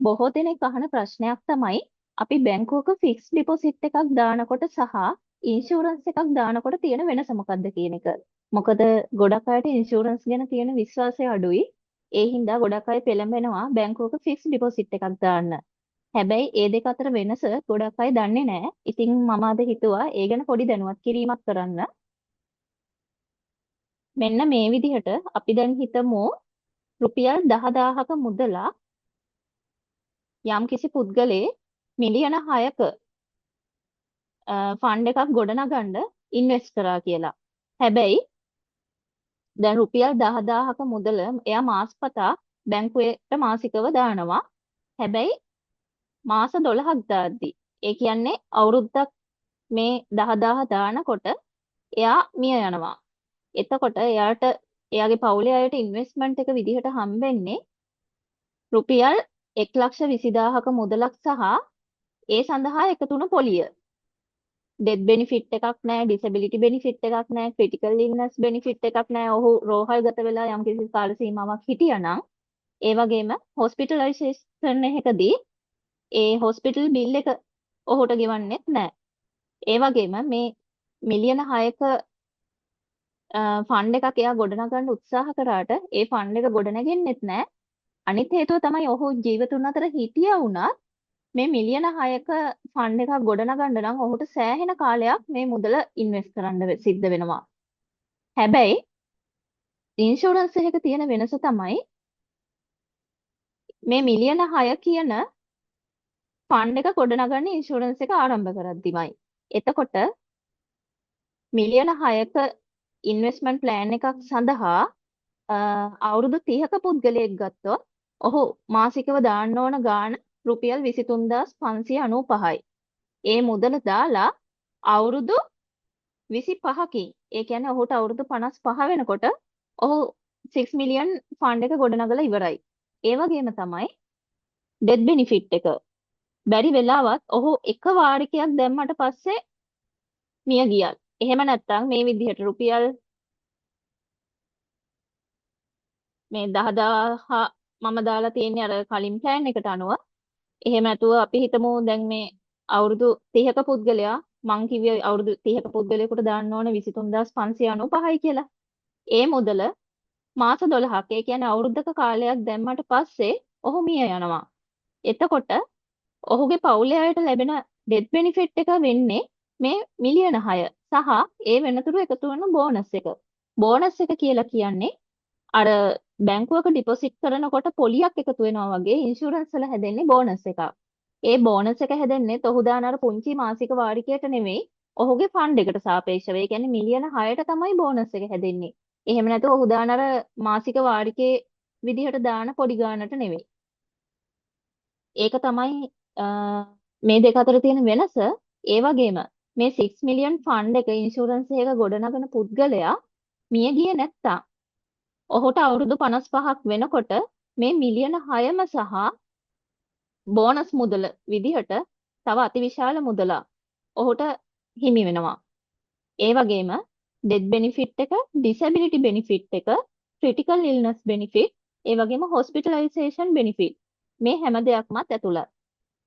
බොහෝ දෙනෙක් අහන ප්‍රශ්නයක් තමයි අපි බැංකුවක ෆික්ස් ඩිපොසිට් එකක් දානකොට සහ ඉන්ෂුරන්ස් එකක් දානකොට තියෙන වෙනස මොකක්ද කියන එක. මොකද ගොඩක් අයට ඉන්ෂුරන්ස් ගැන තියෙන විශ්වාසය අඩුයි. ඒ හින්දා ගොඩක් අය පෙළඹෙනවා බැංකුවක ෆික්ස් ඩිපොසිට් එකක් දාන්න. හැබැයි ඒ දෙක අතර වෙනස ගොඩක් අය දන්නේ නැහැ. ඉතින් මම අද හිතුවා ඒ ගැන පොඩි දැනුවත් කිරීමක් කරන්න. මෙන්න මේ විදිහට අපි දැන් හිතමු රුපියල් 10000ක මුදලක් යම්කිසි පුද්ගලයෙක් මිලියන 6ක ෆන්ඩ් එකක් ගොඩනගන්න ඉන්වෙස්ට් කරා කියලා. හැබැයි දැන් රුපියල් 10000ක මුදල එයා මාස්පතා බැංකුවට මාසිකව දානවා. හැබැයි මාස 12ක් දාද්දි ඒ කියන්නේ අවුරුද්දක් මේ 10000 දානකොට එයා මිය යනවා. එතකොට එයාට එයාගේ පවුලේ අයට ඉන්වෙස්ට්මන්ට් එක විදිහට හම්බෙන්නේ රුපියල් 1,20,000ක මුදලක් සහ ඒ සඳහා එකතු වුණු පොලිය. ඩෙත් බෙනිෆිට් එකක් නැහැ, ඩිසෙබිලිටි බෙනිෆිට් එකක් නැහැ, ක්‍රිටිකල් ඉල්නස් බෙනිෆිට් එකක් නැහැ. ඔහු රෝහල්ගත වෙලා යම්කිසි කාල සීමාවක් හිටියානම්, ඒ වගේම හොස්පිටලයිසේෂන් එකකදී ඒ හොස්පිටල් බිල් එක ඔහුට ගෙවන්නෙත් නැහැ. ඒ වගේම මේ මිලියන 6ක ෆන්ඩ් එකක් එයා ගොඩනගන්න උත්සාහ කරාට ඒ ෆන්ඩ් එක ගොඩනගෙන්නෙත් නැහැ. අනිත් හේතුව තමයි ඔහු ජීවතුන් අතර හිටියා වුණත් මේ මිලියන 6ක ෆන්ඩ් එකක් ගොඩනගන්න නම් ඔහුට සෑහෙන කාලයක් මේ මුදල ඉන්වෙස්ට් කරන්න සිද්ධ වෙනවා. හැබැයි ඉන්ෂුරන්ස් එකක තියෙන වෙනස තමයි මේ මිලියන 6 කියන ෆන්ඩ් එක ගොඩනගන්න ඉන්ෂුරන්ස් එක ආරම්භ කරද්දිමයි. එතකොට මිලියන 6ක ඉන්වෙස්ට්මන්ට් ප්ලෑන් එකක් සඳහා අවුරුදු 30ක පුද්ගලයෙක් ගත්තොත් ඔහු මාසිකව දාන්න ඕන ගාණ රුපියල් 23,595යි. ඒ මුදල දාලා අවුරුදු 25කින්, ඒ කියන්නේ ඔහුට අවුරුදු 55 වෙනකොට ඔහු 6 මිලියන් ෆන්ඩ් එක ගොඩනගලා ඉවරයි. ඒ වගේම තමයි ඩෙත් බෙනිෆිට් එක. බැරි වෙලාවත් ඔහු එක වාරිකයක් දැම්මට පස්සේ මිය ගියත්, එහෙම නැත්නම් මේ විදිහට රුපියල් මේ 10,000 මම දාලා තියෙන්නේ අර කලින් ප්ලෑන් එකට අනුව. එහෙම නැතුව අපි හිතමු දැන් මේ අවුරුදු 30ක පුද්ගලයා, මං කිව්වේ අවුරුදු 30ක පුද්ගලයෙකුට දාන්න ඕන 23,595යි කියලා. ඒ මුදල මාස 12ක්, ඒ කියන්නේ අවුරුද්දක කාලයක් දැම්මට පස්සේ ඔහු මිය යනවා. එතකොට ඔහුගේ පවුලේ අයට ලැබෙන ඩෙත් බෙනිෆිට් එක වෙන්නේ මේ මිලියන 6 සහ ඒ වෙනතුරු එකතු වෙන බෝනස් එක. බෝනස් එක කියලා කියන්නේ අර බැංකුවක ඩිපොසිට් කරනකොට පොලියක් එකතු වෙනවා වගේ ඉන්ෂුරන්ස් වල හැදෙන්නේ බෝනස් එකක්. ඒ බෝනස් එක හැදෙන්නේ ඔහු දාන අර පුංචි මාසික වාරිකයට නෙමෙයි, ඔහුගේ ෆන්ඩ් එකට සාපේක්ෂව. ඒ කියන්නේ මිලියන 6ට තමයි බෝනස් එක හැදෙන්නේ. එහෙම නැතුව ඔහු දාන අර මාසික වාරිකේ විදිහට දාන පොඩි ගානට නෙමෙයි. ඒක තමයි මේ දෙක අතර තියෙන වෙනස. ඒ වගේම මේ 6 මිලියන් ෆන්ඩ් එක ඉන්ෂුරන්ස් එක ගොඩනගන පුද්ගලයා මිය ගියේ නැත්තම් ඔහුට අවුරුදු 55ක් වෙනකොට මේ මිලියන 6ම සහ බෝනස් මුදල විදිහට තව අතිවිශාල මුදලක් ඔහුට හිමි වෙනවා. ඒ වගේම ඩෙත් බෙනිෆිට් එක, ඩිසැබිලිටි බෙනිෆිට් එක, ක්‍රිටිකල් ඉල්නස් බෙනිෆිට්, ඒ වගේම හොස්පිටලයිසේෂන් බෙනිෆිට්, මේ හැම දෙයක්මත් ඇතුළත්.